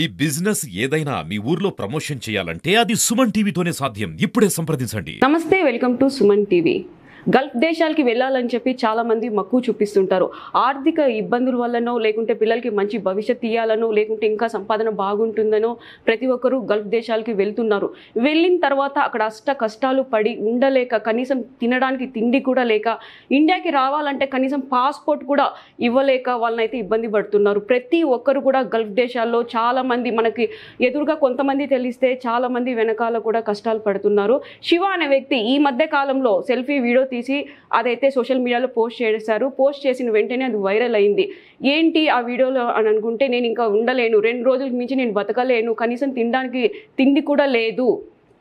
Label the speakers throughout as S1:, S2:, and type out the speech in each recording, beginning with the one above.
S1: ఈ బిజినెస్ ఏదైనా మీ ఊర్లో ప్రమోషన్ చేయాలంటే అది సుమన్ టీవీతోనే సాధ్యం. ఇప్పుడే సంప్రదించండి.
S2: నమస్తే, welcome to Suman TV. Gulf దేశాలకి వెళ్ళాలని చెప్పి చాలామంది మక్కువ చూపిస్తుంటారు. ఆర్థిక ఇబ్బందుల వల్లనో, లేకుంటే పిల్లలకి మంచి భవిష్యత్తు ఇవ్వాలనో, లేకుంటే ఇంకా సంపాదన బాగుంటుందనో ప్రతి ఒక్కరూ గల్ఫ్ దేశాలకి వెళ్తున్నారు. వెళ్ళిన తర్వాత అక్కడ కష్టాలు పడి ఉండలేక, కనీసం తినడానికి తిండి కూడా లేక, ఇండియాకి రావాలంటే కనీసం పాస్పోర్ట్ కూడా ఇవ్వలేక వాళ్ళనైతే ఇబ్బంది పడుతున్నారు. ప్రతి ఒక్కరు కూడా గల్ఫ్ దేశాల్లో చాలామంది, మనకి ఎదురుగా కొంతమంది తెలిస్తే చాలామంది వెనకాల కూడా కష్టాలు పడుతున్నారు. శివ అనే వ్యక్తి ఈ మధ్య కాలంలో సెల్ఫీ వీడియో తీసి అదైతే సోషల్ మీడియాలో పోస్ట్ చేశారు. పోస్ట్ చేసిన వెంటనే అది వైరల్ అయింది. ఏంటి ఆ వీడియోలో అని అనుకుంటే, నేను ఇంకా ఉండలేను, 2 రోజుల మించి నేను బతకలేను, కనీసం తినడానికి తిండి కూడా లేదు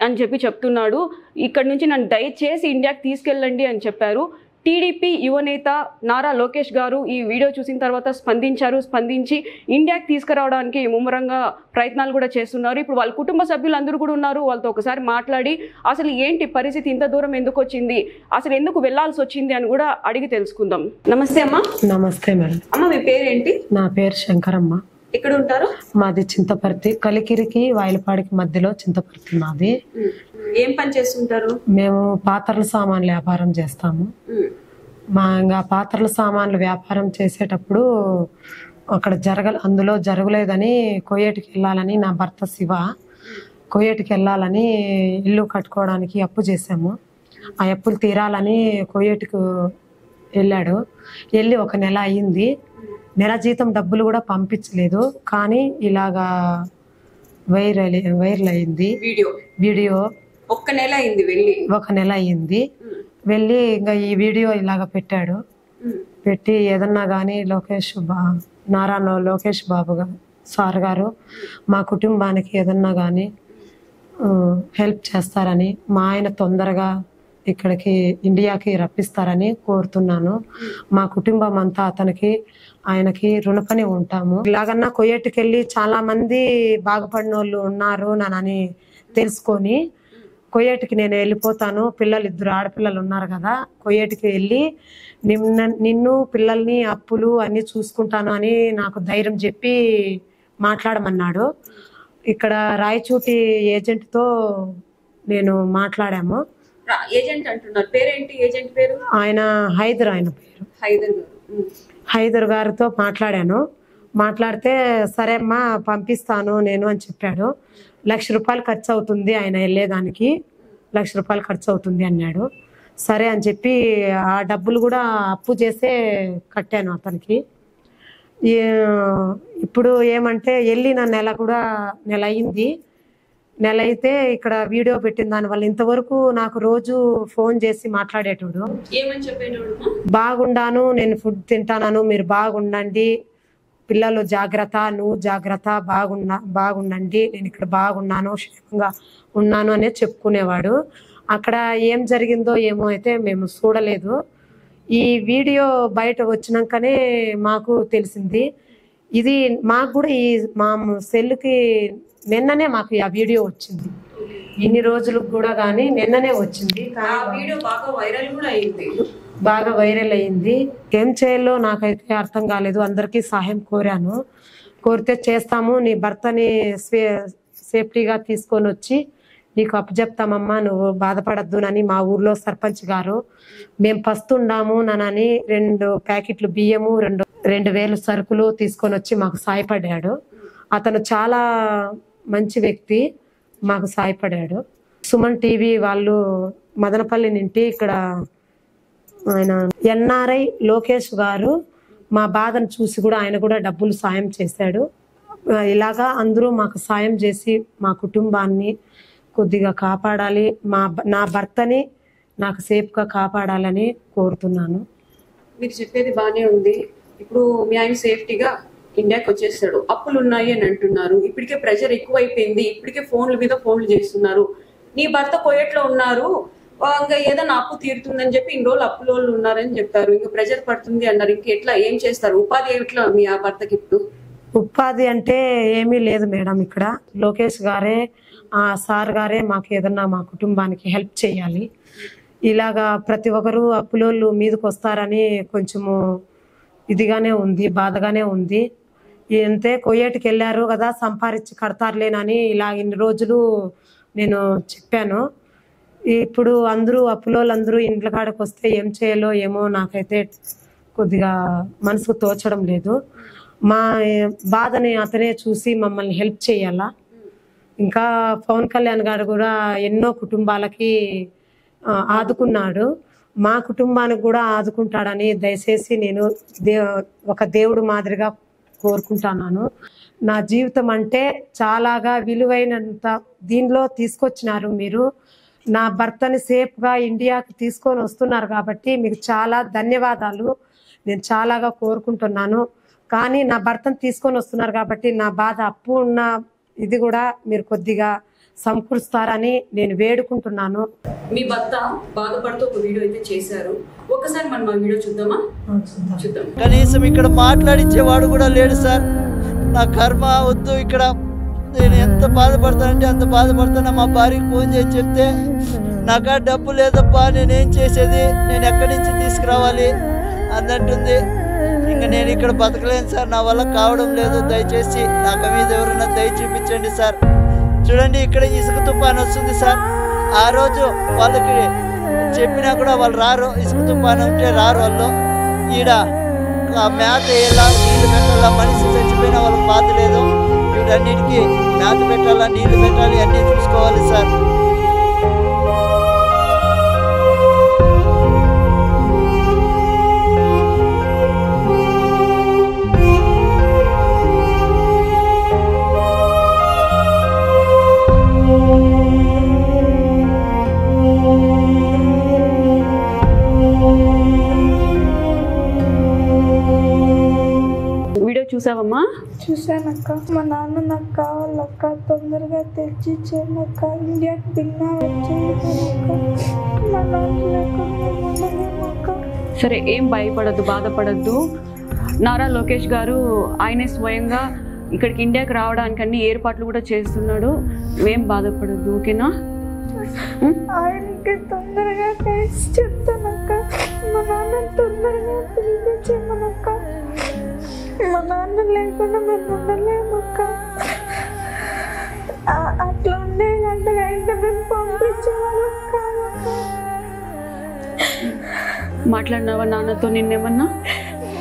S2: అని చెప్తున్నాడు. ఇక్కడ నుంచి నన్ను దయచేసి ఇండియాకి తీసుకెళ్ళండి అని చెప్పారు. టీడీపీ యువనేత నారా లోకేష్ గారు ఈ వీడియో చూసిన తర్వాత స్పందించి ఇండియాకి తీసుకురావడానికి ముమ్మరంగా ప్రయత్నాలు కూడా చేస్తున్నారు. ఇప్పుడు వాళ్ళ కుటుంబ సభ్యులందరూ కూడా ఉన్నారు. వాళ్ళతో ఒకసారి మాట్లాడి అసలు ఏంటి పరిస్థితి, ఇంత దూరం ఎందుకు వచ్చింది, అసలు ఎందుకు వెళ్లాల్సి వచ్చింది అని కూడా అడిగి తెలుసుకుందాం. నమస్తే అమ్మా.
S3: నమస్తే మేడం.
S2: అమ్మ, మీ పేరేంటి?
S3: నా పేరు శంకరమ్మ.
S2: ఎక్కడ ఉంటారు?
S3: మాది చింతపర్తి, కలికిరికి వాయిలపాడికి మధ్యలో చింతపర్తి మాది.
S2: ఏం పని చేస్తుంటారు?
S3: మేము పాత్రల సామాన్లు వ్యాపారం చేస్తాము. ఇంకా పాత్రల సామాన్లు వ్యాపారం చేసేటప్పుడు అక్కడ అందులో జరగలేదని కోయేటికి వెళ్ళాలని, నా భర్త శివ కోయేటికి వెళ్ళాలని ఇల్లు కట్టుకోవడానికి అప్పు చేసాము. ఆ అప్పులు తీరాలని కోయేటికి వెళ్ళాడు. వెళ్ళి 1 నెల అయ్యింది. నెల జీతం డబ్బులు కూడా పంపించలేదు. కానీ ఇలాగా వైరల్ అయింది వీడియో.
S2: 1 నెల అయింది వెళ్ళి.
S3: 1 నెల అయ్యింది వెళ్ళి. ఇంకా ఈ వీడియో ఇలాగ పెట్టాడు. పెట్టి ఏదన్నా కానీ నారా లోకేష్ బాబు సార్ గారు మా కుటుంబానికి ఏదన్నా కానీ హెల్ప్ చేస్తారని, మా ఆయన తొందరగా ఇక్కడికి ఇండియాకి రప్పిస్తారని కోరుతున్నాను. మా కుటుంబం అంతా ఆయనకి రుణపని ఉంటాము. ఇలాగన్నా కొయ్యేటికి వెళ్ళి చాలా మంది బాగుపడిన వాళ్ళు ఉన్నారు అని తెలుసుకొని కొయ్యేటికి నేను వెళ్ళిపోతాను. పిల్లలు 2 ఆడపిల్లలు ఉన్నారు కదా, కొయ్యేటికి వెళ్ళి నిన్ను పిల్లల్ని అప్పులు అన్ని చూసుకుంటాను అని నాకు ధైర్యం చెప్పి మాట్లాడమన్నాడు. ఇక్కడ రాయచూటి ఏజెంట్తో నేను మాట్లాడాము.
S2: ఏజెంట్ అంటున్నారు, పేరేంటి ఏజెంట్ పేరు?
S3: ఆయన ఆయన పేరు హైదర్ గారితో మాట్లాడాను. మాట్లాడితే సరే అమ్మా పంపిస్తాను నేను అని చెప్పాడు. 1,00,000 రూపాయలు ఖర్చు అవుతుంది, ఆయన వెళ్ళేదానికి 1,00,000 రూపాయలు ఖర్చు అవుతుంది అన్నాడు. సరే అని చెప్పి ఆ డబ్బులు కూడా అప్పు చేసే కట్టాను అతనికి. ఇప్పుడు ఏమంటే వెళ్ళిన నెల అయింది. నెల అయితే ఇక్కడ వీడియో పెట్టిన దానివల్ల ఇంతవరకు నాకు రోజు ఫోన్ చేసి మాట్లాడేటోడు.
S2: ఏమని చెప్పేటోడు?
S3: బాగుండాను, నేను ఫుడ్ తింటాను, మీరు బాగుండండి, పిల్లలు జాగ్రత్త, నువ్వు జాగ్రత్త, బాగుండండి, నేను ఇక్కడ బాగున్నాను, క్షేమంగా ఉన్నాను అనేది చెప్పుకునేవాడు. అక్కడ ఏం జరిగిందో ఏమో అయితే మేము చూడలేదు. ఈ వీడియో బయట వచ్చినాకనే మాకు తెలిసింది. ఇది మాకు కూడా మా సెల్లుకి నిన్ననే మాకు ఆ వీడియో వచ్చింది. ఇన్ని రోజులకు కూడా కానీ నిన్ననే వచ్చింది. బాగా వైరల్ అయింది. ఏం చేయాలో నాకైతే అర్థం కాలేదు. అందరికీ సహాయం కోరితే చేస్తాము, నీ భర్తని సేఫ్టీగా తీసుకొని వచ్చి నీకు అప్పచెప్తామమ్మా, నువ్వు బాధపడద్దునని మా ఊర్లో సర్పంచ్ గారు, మేము పస్తుండాము నని 2 ప్యాకెట్లు బియ్యము, 2,000 సరుకులు తీసుకొని వచ్చి మాకు సాయపడ్డాడు. అతను చాలా మంచి వ్యక్తి, మాకు సాయపడ్డాడు. సుమన్ టీవీ వాళ్ళు మదనపల్లి నుండి ఇక్కడ ఆయన ఎన్ఆర్ఐ లోకేష్ గారు మా బాధను చూసి కూడా ఆయన కూడా డబ్బులు సాయం చేశాడు. ఇలాగా అందరూ మాకు సాయం చేసి మా కుటుంబాన్ని కొద్దిగా కాపాడాలి, నా భర్తని నాకు సేఫ్గా కాపాడాలని కోరుతున్నాను.
S2: మీరు చెప్పేది బాగానే ఉంది. ఇప్పుడు మీ ఆయన సేఫ్టీగా ఇండియాకి వచ్చేస్తాడు, అప్పులు ఉన్నాయి అని అంటున్నారు. ఇప్పటికే ప్రెషర్ ఎక్కువైపోయింది, ఇప్పటికే ఫోన్లు చేస్తున్నారు. నీ భర్త కోయట్లో ఉన్నారు, ఇంకా ఏదైనా అప్పు తీరుతుందని చెప్పి ఇన్ని రోజులు అప్పులో ఉన్నారని చెప్పారు. ఇంకా ప్రెషర్ పడుతుంది అన్నారు. ఇంకెట్లా ఏం చేస్తారు? ఉపాధి ఎట్లా మీ ఆ భర్తకి? ఇప్పుడు
S3: ఉపాధి అంటే ఏమీ లేదు మేడం. ఇక్కడ లోకేష్ గారే, ఆ సార్ గారే మాకు ఏదన్నా మా కుటుంబానికి హెల్ప్ చేయాలి. ఇలాగా ప్రతి ఒక్కరు అప్పులోళ్ళు మీదకి వస్తారని కొంచెము ఇదిగానే ఉంది, బాధగానే ఉంది. అంతే కోయేటికి వెళ్ళారు కదా సంపాదించి కడతారులేనని ఇలా ఇన్ని రోజులు నేను చెప్పాను. ఇప్పుడు అందరూ అప్పులోళ్ళందరూ ఇండ్ల కాడకు వస్తే ఏం చేయాలో ఏమో నాకైతే కొద్దిగా మనసుకు తోచడం లేదు. మా బాధని అతనే చూసి మమ్మల్ని హెల్ప్ చేయాలా. ఇంకా పవన్ కళ్యాణ్ గారు కూడా ఎన్నో కుటుంబాలకి ఆదుకున్నాడు. మా కుటుంబానికి కూడా ఆదుకుంటాడని దయచేసి నేను ఒక దేవుడు మాదిరిగా కోరుకుంటున్నాను. నా జీవితం అంటే చాలాగా విలువైనంత దీనిలో తీసుకొచ్చినారు మీరు. నా భర్తని సేఫ్గా ఇండియాకి తీసుకొని వస్తున్నారు కాబట్టి మీకు చాలా ధన్యవాదాలు నేను చాలాగా కోరుకుంటున్నాను. కానీ నా భర్తను తీసుకొని వస్తున్నారు కాబట్టి నా బాధ అప్పు ఉన్న ఇది కూడా మీరు కొద్దిగా సమకూరుస్తారని నేను వేడుకుంటున్నాను.
S2: మీ భర్త బాధపడుతూ ఒక వీడియో అయితే చేశారు. ఒకసారి మనం ఆ వీడియో చూద్దామా? చూద్దాం.
S4: కనీసం ఇక్కడ మాట్లాడించేవాడు కూడా లేడు సార్. నా కర్మ వద్దు. ఇక్కడ నేను ఎంత బాధపడతానంటే అంత బాధపడతాను. మా భార్యకి ఫోన్ చేసి చెప్తే నాకా డబ్బు లేదబ్బా, నేనేం చేసేది, నేను ఎక్కడి నుంచి తీసుకురావాలి అన్నట్టుంది. ఇంకా నేను ఇక్కడ బతకలేను సార్, నా వల్ల కావడం లేదు. దయచేసి నాకు మీద ఎవరైనా దయ చూపించండి సార్. చూడండి ఇక్కడ ఇసుక తుఫాను వస్తుంది సార్. ఆ రోజు వాళ్ళకి చెప్పినా కూడా వాళ్ళు రారు. ఇసుక తుఫాను ఉంటే రారు వాళ్ళు. ఈడ మేత వేయాలా, నీళ్ళు పెట్టాలా, మనిషి చచ్చిపోయినా వాళ్ళకి బాధ లేదు. వీటన్నిటికీ మేత పెట్టాలా, నీళ్లు పెట్టాలి, అన్నీ చూసుకోవాలి సార్.
S2: వీడియో చూసావమ్మా?
S5: చూసానక్క. మా నాన్న నాకు కావాలక్క, తొందరగా తెచ్చిచ్చానక్క. ఇండియాకి దిన్నా వచ్చేయక్క. మా నాన్న లేకుండా ఉండలేమక్క.
S2: సరే, ఏం భయపడద్దు, బాధపడద్దు. నారా లోకేష్ గారు ఆయనే స్వయంగా ఇక్కడికి ఇండియాకి రావడానికి అన్ని ఏర్పాట్లు కూడా చేస్తున్నాడు. ఏం బాధపడద్దు, ఓకేనా?
S5: ఆయనకి తొందరగా తెచ్చి చెప్తానక్క. మా నాన్న తొందరగా పిలిపించేమనక్క. మా నాన్న లేకుండా మేము ఉండలేమక్క. అట్లా ఉండే గంటగా అయితే మేము పంపించేవాళ్ళం కాదక్క.
S2: మాట్లాడినావా నాన్నతో? నిన్నేమన్నా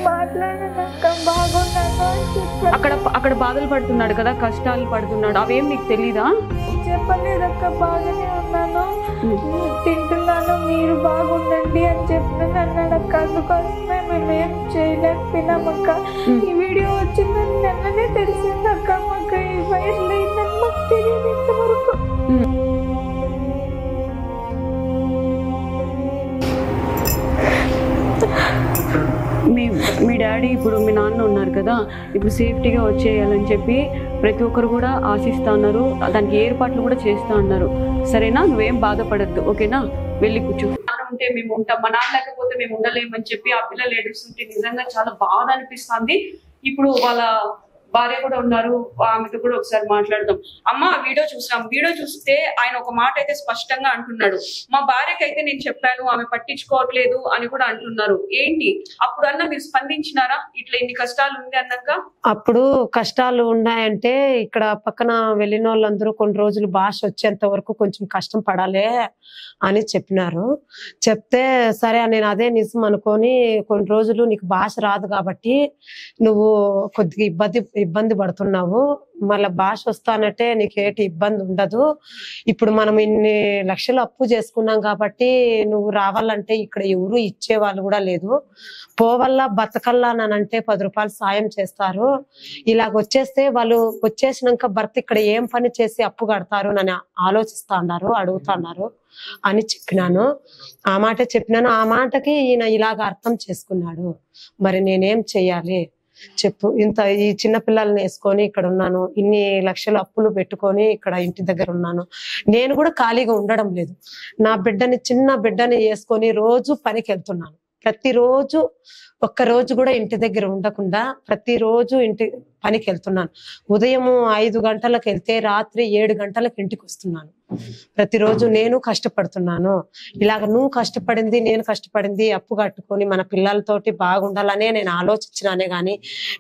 S5: మాట్లాడానక్క. బాగున్నాను అని చెప్పాను.
S2: అక్కడ బాధలు పడుతున్నాడు కదా, కష్టాలు పడుతున్నాడు, అవేం నీకు తెలీదా?
S5: చెప్పలేదక్క. బాగానే ఉన్నాను, తింటున్నాను, మీరు బాగుండండి అని చెప్పిన అన్నాడక్క. అందుకోసమే మేమేం చేయలేకపోయినామక్క. ఈ వీడియో వచ్చిందని నిన్ననే తెలిసిందక్క. మాకు ఈ వైరల్ అయిందని మాకు తెలియదు ఇంతవరకు.
S2: మీ డాడీ ఇప్పుడు మీ నాన్న ఉన్నారు కదా, ఇప్పుడు సేఫ్టీగా వచ్చేయాలని చెప్పి ప్రతి ఒక్కరు కూడా ఆశిస్తూ ఉన్నారు. దానికి ఏర్పాట్లు కూడా చేస్తూ ఉన్నారు. సరేనా? నువ్వేం బాధపడద్దు, ఓకేనా? వెళ్ళి కూర్చో. ఉంటే మేము ఉంటాం, మా నాన్న లేకపోతే మేము ఉండలేమని చెప్పి ఆ పిల్లలు ఏడుస్తుంటే నిజంగా చాలా బాధ అనిపిస్తుంది. ఇప్పుడు వాళ్ళ భార్య కూడా ఉన్నారు, ఆమెతో కూడా ఒకసారి మాట్లాడదాం. అమ్మ, వీడియో చూసాం. వీడియో చూస్తే ఆయన ఒక మాట అయితే స్పష్టంగా అంటున్నాడు, మా భార్యకి అయితే నేను చెప్పాను, ఆమె పట్టించుకోవట్లేదు అని కూడా అంటున్నారు. ఏంటి అప్పుడు అన్న మీరు స్పందించినారా? ఇట్లా ఇన్ని కష్టాలు ఉంది అన్నాక.
S3: అప్పుడు కష్టాలు ఉన్నాయంటే ఇక్కడ పక్కన వెళ్ళిన వాళ్ళందరూ కొన్ని రోజులు భాష వచ్చేంత వరకు కొంచెం కష్టం పడాలి అని చెప్పినారు. చెప్తే సరే నేను అదే నిజం అనుకొని కొన్ని రోజులు నీకు భాష రాదు కాబట్టి నువ్వు కొద్దిగా ఇబ్బంది పడుతున్నావు, మళ్ళీ భాష వస్తానంటే నీకు ఏటి ఇబ్బంది ఉండదు. ఇప్పుడు మనం ఇన్ని లక్షలు అప్పు చేసుకున్నాం కాబట్టి నువ్వు రావాలంటే ఇక్కడ ఎవరు ఇచ్చేవాళ్ళు కూడా లేదు. పోవల్లా బతకల్లా అంటే 10 రూపాయలు సాయం చేస్తారు. ఇలాగ వచ్చేస్తే వాళ్ళు వచ్చేసినాక భర్త ఇక్కడ ఏం పని చేసి అప్పు కడతారు అని ఆలోచిస్తా ఉన్నారు, అడుగుతున్నారు అని చెప్పినాను. ఆ మాట చెప్పినాను. ఆ మాటకి ఈయన ఇలాగ అర్థం చేసుకున్నాడు. మరి నేనేం చెయ్యాలి చెప్పు? ఈ చిన్న పిల్లల్ని వేసుకొని ఇక్కడ ఉన్నాను, ఇన్ని లక్షలు అప్పులు పెట్టుకొని ఇక్కడ ఇంటి దగ్గర ఉన్నాను. నేను కూడా ఖాళీగా ఉండడం లేదు. నా చిన్న బిడ్డని వేసుకొని రోజు పనికి వెళ్తున్నాను. ప్రతిరోజు ఒక్కరోజు కూడా ఇంటి దగ్గర ఉండకుండా ప్రతిరోజు ఇంటి పనికి వెళ్తున్నాను. ఉదయం 5 గంటలకు వెళ్తే రాత్రి 7 గంటలకు ఇంటికి వస్తున్నాను. ప్రతిరోజు నేను కష్టపడుతున్నాను. ఇలాగ నువ్వు కష్టపడింది నేను కష్టపడింది అప్పు కట్టుకొని మన పిల్లలతోటి బాగుండాలనే నేను ఆలోచించినానే గాని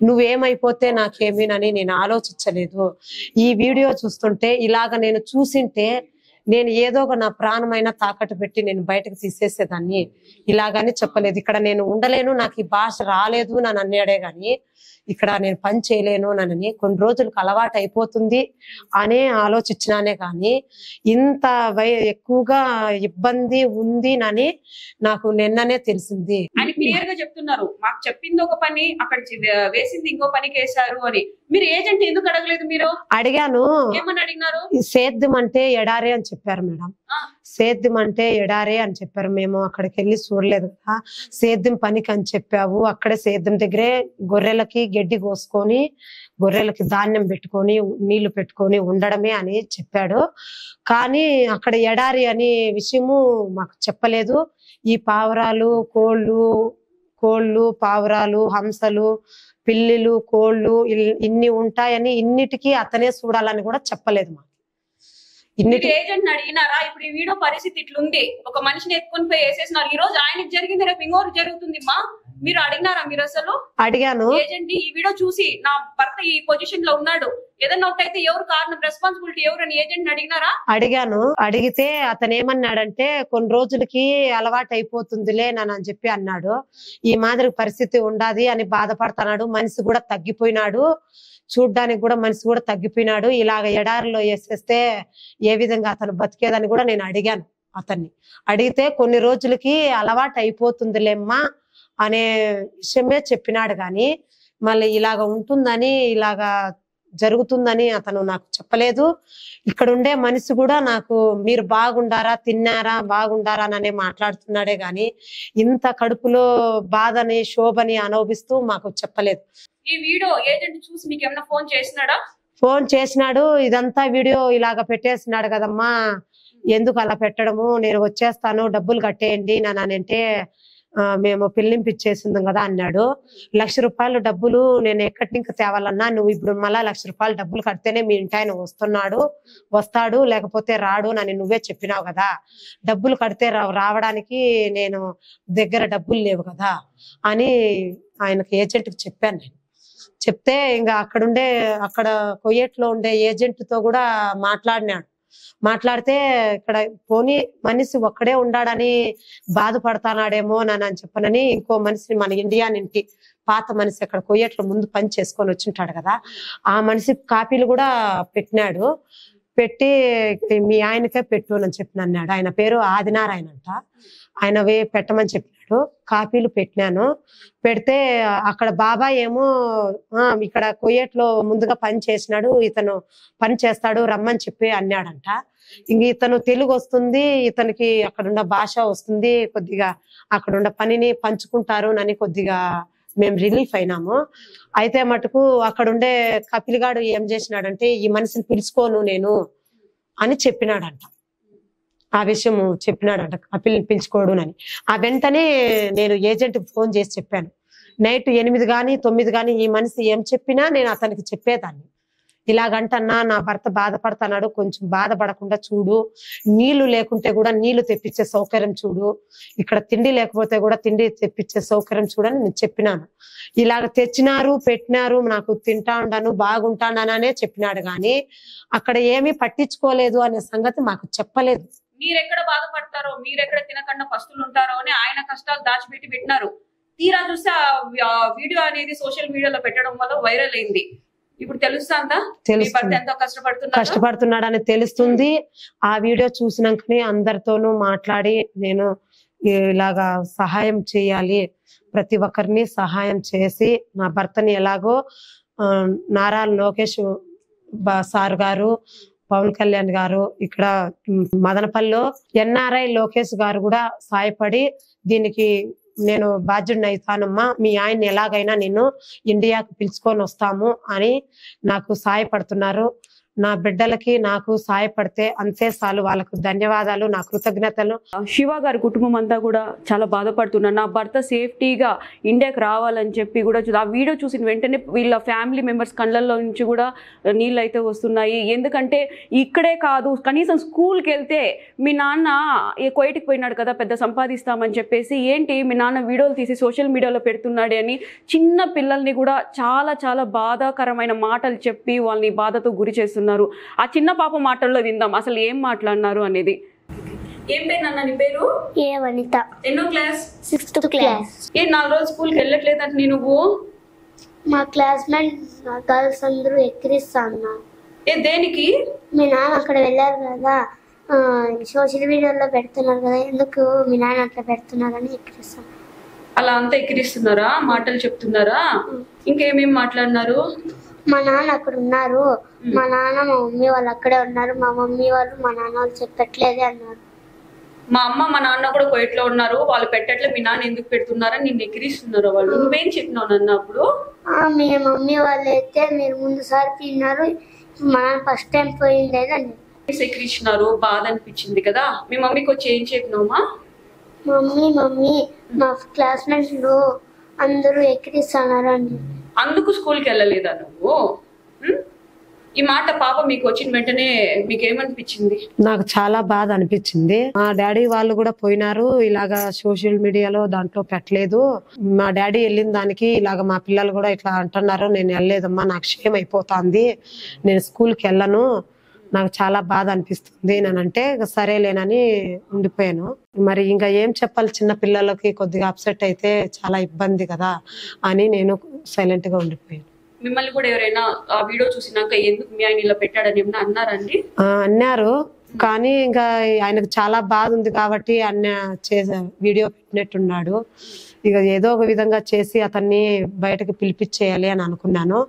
S3: నువ్వేమైపోతే నాకేమీనని నేను ఆలోచించలేదు. ఈ వీడియో చూస్తుంటే ఇలాగ నేను చూసింటే నేను ఏదో ఒక నా ప్రాణమైన తాకట్టు పెట్టి నేను బయటకు తీసేసేదాన్ని. ఇలాగని చెప్పలేదు. ఇక్కడ నేను ఉండలేను, నాకు ఈ భాష రాలేదు నన్ను అన్నాడే గాని ఇక్కడ నేను పని చేయలేను నన్నని కొన్ని రోజులకు అలవాటు అయిపోతుంది అనే ఆలోచించినానే కానీ ఇంత ఎక్కువగా ఇబ్బంది ఉంది అని నాకు నిన్ననే తెలిసింది.
S2: ఆయన క్లియర్ గా చెప్తున్నారు, మాకు చెప్పింది ఒక పని అక్కడ వేసింది ఇంకో పనికి వేశారు అని. మీరు ఏజెంట్ ఎందుకు అడగలేదు? మీరు
S3: అడిగాను.
S2: ఏమని అడిగినారు?
S3: సేద్యం అంటే ఎడారే అని చెప్పారు మేడం. సేద్యం అంటే ఎడారే అని చెప్పారు. మేము అక్కడికి వెళ్ళి చూడలేదు కదా. సేద్యం పనికి అని చెప్పావు, అక్కడే సేద్యం దగ్గరే గొర్రెలకి గడ్డి కోసుకొని గొర్రెలకి ధాన్యం పెట్టుకొని నీళ్లు పెట్టుకొని ఉండడమే అని చెప్పాడు. కానీ అక్కడ ఎడారి అనే విషయము మాకు చెప్పలేదు. ఈ పావురాలు కోళ్ళు పావురాలు హంసలు పిల్లిలు కోళ్ళు ఇన్ని ఉంటాయని ఇన్నిటికీ అతనే చూడాలని కూడా చెప్పలేదు మాకు.
S2: ఏజెంట్ అడిగినారా? ఇప్పుడు ఈ వీడియో పరిస్థితి ఇట్లుంది, ఒక మనిషిని ఎత్తుకొని పోయి వేసేసినారు. ఈ రోజు ఆయనకి జరిగింది, రేపు ఇంకోరు జరుగుతుంది. మీరు అడిగినారా? మీరు అసలు
S3: అడిగాను.
S2: ఏజెంట్ ఈ వీడియో చూసి నా భర్త ఈ పొజిషన్ లో ఉన్నాడు, ఏదన్నా ఒకటైతే ఎవరు కారణం, రెస్పాన్సిబిలిటీ ఎవరు అని ఏజెంట్ అడిగినారా?
S3: అడిగాను. అడిగితే అతను ఏమన్నాడంటే కొన్ని రోజులకి అలవాటు అయిపోతుందిలే అని చెప్పి అన్నాడు. ఈ మాదిరి పరిస్థితి ఉండాది అని బాధపడుతున్నాడు. మనిషి కూడా తగ్గిపోయినాడు, చూడ్డానికి కూడా మనిషి కూడా తగ్గిపోయినాడు. ఇలాగ ఎడారిలో వేసేస్తే ఏ విధంగా అతను బతికేదని కూడా నేను అడిగాను అతన్ని. అడిగితే కొన్ని రోజులకి అలవాటు అయిపోతుందిలేమ్మా అనే విషయమే చెప్పినాడు. కానీ మళ్ళీ ఇలాగ ఉంటుందని ఇలాగా జరుగుతుందని అతను నాకు చెప్పలేదు. ఇక్కడ ఉండే మనిషి కూడా నాకు మీరు బాగుండారా తిన్నారా బాగుండారా అనే మాట్లాడుతున్నాడే గాని ఇంత కడుపులో బాధని శోభని అనుభవిస్తూ మాకు చెప్పలేదు.
S2: ఈ వీడియో ఏజెంట్ చూసి మీకు ఏమైనా ఫోన్ చేసినాడా?
S3: ఫోన్ చేసినాడు. ఇదంతా వీడియో ఇలాగ పెట్టేసినాడు కదమ్మా, ఎందుకు అలా పెట్టడము, నేను వచ్చేస్తాను డబ్బులు కట్టేయండి అంటే మేము పిల్లింపిచ్చేసింది కదా అన్నాడు. ₹1,00,000 డబ్బులు నేను ఎక్కడి నుంచి తేవాలన్నా, నువ్వు ఇప్పుడు మళ్ళా ₹1,00,000 డబ్బులు కడితేనే మీ ఇంటి ఆయన వస్తాడు లేకపోతే రాడు అని నువ్వే చెప్పినావు కదా. డబ్బులు కడితే రావడానికి నేను దగ్గర డబ్బులు లేవు కదా అని ఆయనకు ఏజెంట్కి చెప్పాను. నేను చెప్తే ఇంకా అక్కడ కొయ్యేట్లో ఉండే ఏజెంట్ తో కూడా మాట్లాడితే ఇక్కడ పోనీ మనిషి ఒక్కడే ఉండాడని బాధపడతానాడేమో అని చెప్పనని ఇంకో మనిషిని మన ఇండియా నుంచి పాత మనిషి అక్కడ కొయ్యేట్లో ముందు పని చేసుకొని వచ్చింటాడు కదా, ఆ మనిషి కాపీలు కూడా పెట్టినాడు. పెట్టి మీ ఆయనకే పెట్టు అని చెప్పిన అన్నాడు. ఆయన పేరు ఆదినారాయణ అంట. ఆయనవే పెట్టమని చెప్పినాడు. కాపీలు పెట్టినాను. పెడితే అక్కడ బాబాయ్ ఏమో ఇక్కడ కొయ్యేట్లో ముందుగా పని చేసినాడు, ఇతను పని చేస్తాడు రమ్మని చెప్పి అన్నాడంట. ఇంక ఇతను తెలుగు వస్తుంది, ఇతనికి అక్కడున్న భాష వస్తుంది, కొద్దిగా అక్కడున్న పనిని పంచుకుంటారు అని కొద్దిగా మేము రిలీఫ్ అయినాము. అయితే మటుకు అక్కడుండే కపిలిగాడు ఏం చేసినాడంటే ఈ మనిషిని పిలుచుకోను నేను అని చెప్పినాడంట. ఆ విషయం చెప్పినాడంట, కపిల్ని పిలుచుకోడునని. ఆ వెంటనే నేను ఏజెంట్ ఫోన్ చేసి చెప్పాను. నైట్ 8 గాని 9 గాని ఈ మనిషి ఏం చెప్పినా నేను అతనికి చెప్పేదాన్ని. ఇలాగంటన్నా నా భర్త బాధపడుతున్నాడు, కొంచెం బాధపడకుండా చూడు, నీళ్లు లేకుంటే కూడా నీళ్లు తెప్పించే సౌకర్యం చూడు, ఇక్కడ తిండి లేకపోతే కూడా తిండి తెప్పించే సౌకర్యం చూడని నేను చెప్పినాను. ఇలాగ తెచ్చినారు పెట్టినారు, నాకు తింటా ఉండాను బాగుంటాననే చెప్పినాడు. కానీ అక్కడ ఏమీ పట్టించుకోలేదు అనే సంగతి మాకు చెప్పలేదు.
S2: మీరెక్కడ బాధపడతారో, మీరెక్కడ తినకుండా పస్తులు ఉంటారో అని ఆయన కష్టాలు దాచిపెట్టి పెట్టినారు. తీరా చూస్తే ఆ వీడియో అనేది సోషల్ మీడియాలో పెట్టడం వల్ల వైరల్ అయింది. ఇప్పుడు తెలుస్తుందా ఎంతో
S3: కష్టపడుతున్నాడని తెలుస్తుంది. ఆ వీడియో చూసినాకనే అందరితోనూ మాట్లాడి నేను ఇలాగా సహాయం చేయాలి, ప్రతి ఒక్కరిని సహాయం చేసి నా భర్తని ఎలాగో నారా లోకేష్ సార్ గారు, పవన్ కళ్యాణ్ గారు, ఇక్కడ మదనపల్లిలో NRI లోకేష్ గారు కూడా సాయపడి దీనికి నేను బాధ్యుడిని అవుతానమ్మా, మీ ఆయన్ని ఎలాగైనా నేను ఇండియాకు పిలుచుకొని వస్తాము అని నాకు సాయపడుతున్నారు. నా బిడ్డలకి నాకు సాయపడితే అంతే చాలు. వాళ్ళకు ధన్యవాదాలు, నా కృతజ్ఞతలు.
S2: శివ గారి కుటుంబం అంతా కూడా చాలా బాధపడుతున్నారు. నా భర్త సేఫ్టీగా ఇండియాకి రావాలని చెప్పి కూడా ఆ వీడియో చూసిన వెంటనే వీళ్ళ ఫ్యామిలీ మెంబర్స్ కళ్ళల్లో నుంచి కూడా నీళ్ళు అయితే వస్తున్నాయి. ఎందుకంటే ఇక్కడే కాదు, కనీసం స్కూల్కి వెళ్తే మీ నాన్న కువైట్కి పోయినాడు కదా, పెద్ద సంపాదిస్తామని చెప్పేసి ఏంటి మీ నాన్న వీడియోలు తీసి సోషల్ మీడియాలో పెడుతున్నాడు అని చిన్న పిల్లల్ని కూడా చాలా చాలా బాధాకరమైన మాటలు చెప్పి వాళ్ళని బాధతో గురి చేస్తున్నారు. ఆ చిన్న పాప మాటల్లో విందాం అసలు ఏం మాట్లాడినారు అనేది. ఏం పేరు నాన్న నీ పేరు?
S6: ఏ వనిత.
S2: ఎన్నో క్లాస్?
S6: 6th class.
S2: 4 రోజులు స్కూల్కి వెళ్ళట్లేదంటే నువ్వు?
S6: మా క్లాస్మేట్ గర్ల్స్ అందరూ ఎక్కిరిస్తాను.
S2: దేనికి?
S6: మీ నాన్న అక్కడ వెళ్ళారు కదా, సోషల్ మీడియాలో పెడుతున్నారు కదా, ఎందుకు మీ నాన్న అట్లా పెడుతున్నారని ఎక్కిరిస్తాను.
S2: అలా అంతా ఎక్కిరిస్తున్నారా? మాటలు చెప్తున్నారా? ఇంకేమేమి మాట్లాడినారు?
S6: మా నాన్న అక్కడ ఉన్నారు, మా నాన్న మా మమ్మీ వాళ్ళు అక్కడే ఉన్నారు, మా మమ్మీ వాళ్ళు మా నాన్న వాళ్ళు చెప్పట్లేదే అన్నారు.
S2: మా అమ్మ మా నాన్న కూడా కువైట్ లో ఉన్నారు, వాళ్ళు పెట్టట్లే, మీ నాన్న ఎందుకు పెడుతున్నారని నిన్ను ఎక్కిరిస్తున్నారు వాళ్ళు. నువ్వేం చెప్పినావు నాన్న అప్పుడు?
S6: మీ మమ్మీ వాళ్ళు అయితే మీరు ముందుసారి తిన్నారు, మా నాన్న ఫస్ట్ టైం పోయిందేదని
S2: ఎక్కిరిస్తున్నారు. బాధ అనిపించింది కదా. మీ మమ్మీకి వచ్చి ఏం చెప్పినావమ్మా?
S6: మమ్మీ మా క్లాస్మేట్స్ అందరూ ఎక్కిరిస్తున్నారు అని.
S2: అందుకు స్కూల్కి వెళ్ళలేదా నువ్వు? ఈ మాట పాప మీకు వచ్చిన వెంటనే మీకు ఏమనిపించింది?
S3: నాకు చాలా బాధ అనిపించింది. మా డాడీ వాళ్ళు కూడా పోయినారు, ఇలాగా సోషల్ మీడియాలో దాంట్లో పెట్టలేదు. మా డాడీ వెళ్ళిన దానికి ఇలాగ మా పిల్లలు కూడా ఇట్లా అంటున్నారు, నేను వెళ్ళలేదమ్మా, నాకు క్షేమ అయిపోతుంది, నేను స్కూల్కి వెళ్ళను, నాకు చాలా బాధ అనిపిస్తుంది నేనంటే సరేలేనని ఉండిపోయాను. మరి ఇంకా ఏం చెప్పాలి, చిన్న పిల్లలకి కొద్దిగా అప్సెట్ అయితే చాలా ఇబ్బంది కదా అని నేను సైలెంట్ గా ఉండిపోయాను.
S2: మిమ్మల్ని కూడా ఎవరైనా ఆ వీడియో చూసినాక ఎందుకు మీ ఆయన ఇలా పెట్టాడని ఏమన్నా అన్నారండి?
S3: అన్నారు, కానీ ఇంకా ఆయనకు చాలా బాధ ఉంది కాబట్టి వీడియో పెట్టినట్టున్నాడు. ఇక ఏదో ఒక విధంగా చేసి అతన్ని బయటకు పిలిపించేయాలి అని అనుకున్నాను.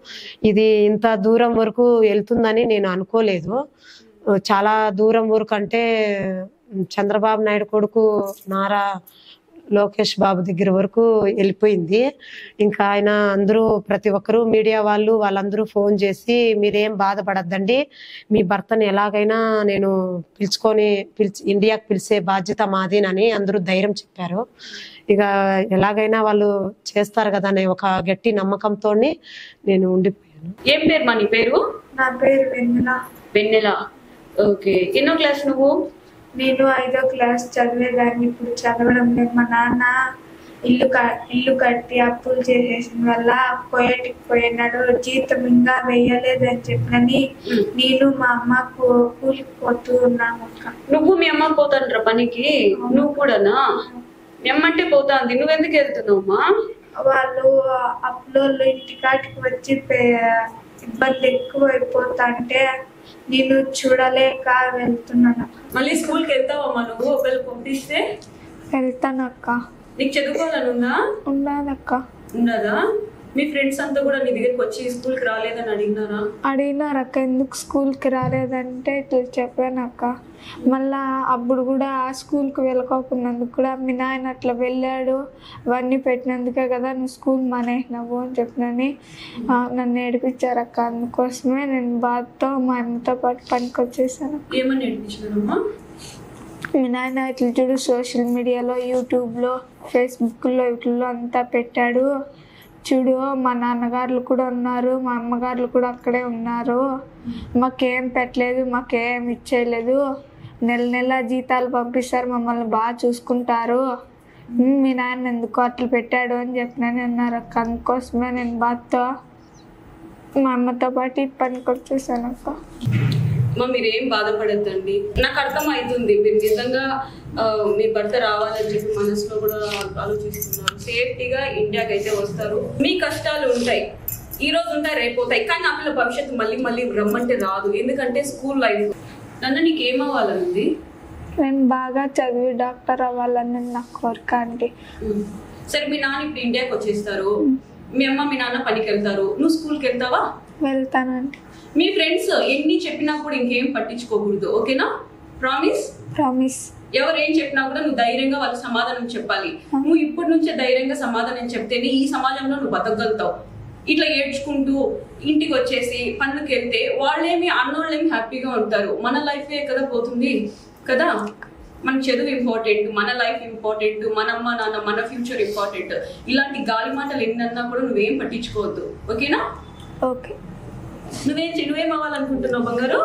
S3: ఇది ఇంత దూరం వరకు వెళ్తుందని నేను అనుకోలేదు. చాలా దూరం వరకు అంటే చంద్రబాబు నాయుడు కొడుకు నారా లోకేష్ బాబు దగ్గర వరకు వెళ్ళిపోయింది. ఇంకా ఆయన అందరూ ప్రతి ఒక్కరూ మీడియా వాళ్ళందరూ ఫోన్ చేసి మీరేం బాధపడద్దండి, మీ భర్తని ఎలాగైనా నేను ఇండియాకి పిలిచే బాధ్యత మాదేనని అందరూ ధైర్యం చెప్పారు. ఇక ఎలాగైనా వాళ్ళు చేస్తారు కదా అనే ఒక గట్టి నమ్మకంతో నేను ఉండిపోయాను.
S2: ఏం పేరు మా నీ పేరు?
S5: నా పేరు వెన్నెల.
S2: వెన్నెల. ఓకే. ఎన్నో క్లాస్ నువ్వు?
S5: నేను 5వ క్లాస్ చదివేదాన్ని, ఇప్పుడు చదవడం లేదు. మా నాన్న ఇల్లు కట్టి అప్పులు చేసేసిన వల్ల కువైట్కి పోయినాడు, జీతం ఇంకా వేయలేదని చెప్పినని నేను మా అమ్మ కూలికి పోతూ ఉన్నాము.
S2: నువ్వు మీ అమ్మ పోతాండ్రా పనికి? నువ్వు కూడానా? మీ అమ్మ అంటే పోతాంది, నువ్వెందుకు వెళ్తున్నావమ్మా?
S5: వాళ్ళు అప్పులోళ్ళు ఇంటికాటికి వచ్చి ఇబ్బంది ఎక్కువ అయిపోతాంటే నేను చూడలేక వెళ్తున్నాను.
S2: మళ్ళీ స్కూల్కి వెళ్తావమ్మా నువ్వు? ఒకవేళ పంపిస్తే
S5: వెళ్తానక్క.
S2: నీకు చదువుకోవాలని ఉందా?
S5: ఉండదక్క.
S2: ఉండదా? మీ ఫ్రెండ్స్ అంతా కూడా నీ దగ్గరికి వచ్చి స్కూల్కి రాలేదని అడిగినారా?
S5: అడిగినారక్క, ఎందుకు స్కూల్కి రాలేదంటే ఇట్లా చెప్పానక్క. మళ్ళా అప్పుడు కూడా ఆ స్కూల్కి వెళ్ళకోకున్నందుకు కూడా మీ నాయన అట్లా వెళ్ళాడు, అవన్నీ పెట్టినందుకే కదా నువ్వు స్కూల్ మానేసినావు అని చెప్పినని నన్ను ఏడిపించారక్క. అందుకోసమే నేను బాధతో మా అమ్మతో పాటు పనికి వచ్చేసాను.
S2: ఏమని ఏడిపించారమ్మా?
S5: మీ నాయన ఇట్లా చూడు, సోషల్ మీడియాలో, యూట్యూబ్లో, ఫేస్బుక్లో వీటిల్లో అంతా పెట్టాడు చూడు, మా నాన్నగారులు కూడా ఉన్నారు, మా అమ్మగారులు కూడా అక్కడే ఉన్నారు, మాకేం పెట్టలేదు, మాకేం ఇచ్చేయలేదు, నెల జీతాలు పంపిస్తారు, మమ్మల్ని బాగా చూసుకుంటారు, మీ నాన్న ఎందుకు అట్లా పెట్టాడు అని చెప్పినని అన్నారు అక్క. అందుకోసమే నేను బాధతో మా అమ్మతో పాటు పనికి వచ్చేసాను అక్క.
S2: మీరేం బాధపడద్దండి, నాకు అర్థం అవుతుంది మీరు నిజంగా మీ భర్త రావాలని చెప్పి మనసులో కూడా ఆలోచిస్తున్నారు. సేఫ్టీగా ఇండియాకి అయితే వస్తారు. మీ కష్టాలు ఉంటాయి, ఈ రోజు ఉంటాయి, రేపు పోతాయి, కానీ ఆ పిల్ల భవిష్యత్తు మళ్ళీ రమ్మంటే రాదు. ఎందుకంటే స్కూల్ లైఫ్. నన్ను నీకు ఏమవ్వాలనుంది?
S5: నేను బాగా చదివి డాక్టర్ అవ్వాలని నా కోరిక అండి.
S2: సరే, మీ నాన్న ఇప్పుడు ఇండియాకి వచ్చేస్తారు, మీ అమ్మ మీ నాన్న పనికి వెళ్తారు, నువ్వు స్కూల్కి వెళ్తావా?
S5: వెళ్తానండి.
S2: మీ ఫ్రెండ్స్ ఎన్ని చెప్పినా కూడా ఇంకేం పట్టించుకోకూడదు, ఓకేనా? ప్రామిస్?
S5: ప్రామిస్.
S2: ఎవరు ఏం చెప్పినా కూడా నువ్వు ధైర్యంగా వాళ్ళకి సమాధానం చెప్పాలి. నువ్వు ఇప్పటి నుంచే ధైర్యంగా సమాధానం చెప్తేనే ఈ సమాజంలో నువ్వు బతకగలుగుతావు. ఇట్లా ఏడ్చుకుంటూ ఇంటికి వచ్చేసి పనులకు వెళ్తే వాళ్ళేమి అన్నోళ్ళేమి హ్యాపీగా ఉంటారు. మన లైఫే కదా పోతుంది కదా. మన చదువు ఇంపార్టెంట్, మన లైఫ్ ఇంపార్టెంట్, మన అమ్మ నాన్న మన ఫ్యూచర్ ఇంపార్టెంట్. ఇలాంటి గాలి మాటలు ఎన్నన్నా కూడా నువ్వేం పట్టించుకోవద్దు, ఓకేనా?
S5: ఓకే.
S2: నువ్వేం అవ్వాలనుకుంటున్నావు బంగారు?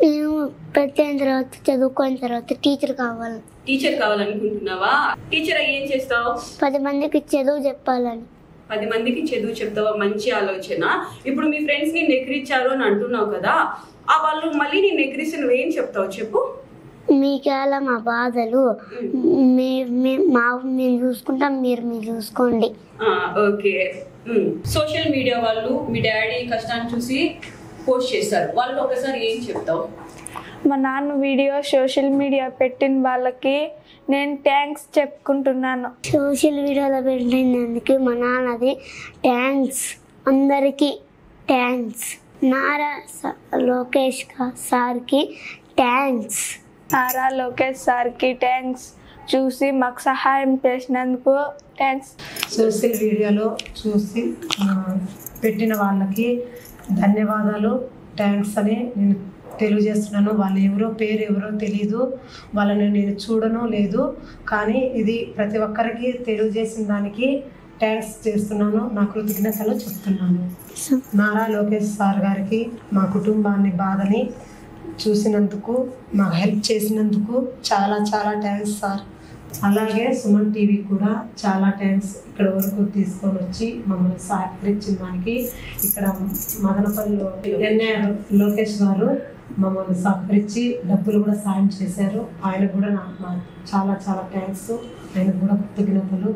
S6: నేను పెద్ద అయిన తర్వాత చదువుకోయిన తర్వాత టీచర్ కావాలి.
S2: టీచర్ కావాలనుకుంటున్నావా? టీచర్ అయ్యి ఏం చేస్తావు?
S6: 10 మందికి చదువు చెప్పాలని.
S2: 10 మందికి చదువు చెప్తావా? మంచి ఆలోచన. ఇప్పుడు మీ ఫ్రెండ్స్ ని నెగ్గిరిచ్చారు అని అంటున్నావు కదా, ఆ వాళ్ళు మళ్ళీ నీ నెగ్గిరిస్తే నువ్వేం చెప్తావు చెప్పు?
S6: మీకేలా మా బాధలు, మేము చూసుకుంటాం, మీరు చూసుకోండి.
S2: ఓకే. సోషల్ మీడియా వాళ్ళు మీ డాడీ కష్టాన్ని చూసి పోస్ట్ చేస్తారు, వాళ్ళు ఒకసారి ఏం చెప్తావు?
S5: మా నాన్న వీడియో సోషల్ మీడియా పెట్టిన వాళ్ళకి నేను థ్యాంక్స్ చెప్పుకుంటున్నాను.
S6: సోషల్ మీడియాలో పెట్టినందుకు మా నాన్నది థ్యాంక్స్. అందరికీ థ్యాంక్స్. నారా లోకేష్ సార్కి థ్యాంక్స్.
S5: నారా లోకేష్ సార్కి థ్యాంక్స్. చూసి మాకు సహాయం చేసినందుకు థ్యాంక్స్.
S3: సోషల్ మీడియాలో చూసి పెట్టిన వాళ్ళకి ధన్యవాదాలు, థ్యాంక్స్ అని నేను తెలియజేస్తున్నాను. వాళ్ళు పేరు ఎవరో తెలీదు, వాళ్ళని నేను చూడను లేదు, కానీ ఇది ప్రతి ఒక్కరికి తెలియజేసిన దానికి థ్యాంక్స్ చేస్తున్నాను, నా కృతజ్ఞతలు చెప్తున్నాను. నారా లోకేష్ సార్ గారికి మా కుటుంబాన్ని బాధని చూసినందుకు, మాకు హెల్ప్ చేసినందుకు చాలా చాలా థ్యాంక్స్ సార్. అలాగే సుమన్ టీవీ కూడా చాలా థ్యాంక్స్. ఇక్కడ వరకు తీసుకొని వచ్చి మమ్మల్ని సహకరించిన దానికి. ఇక్కడ మదనపల్లిలో ఎన్ఆర్ లోకేష్ గారు మమ్మల్ని సహకరించి డబ్బులు కూడా సాయం చేశారు. ఆయనకు కూడా చాలా చాలా థ్యాంక్స్. ఆయనకు కూడా కృతజ్ఞతలు.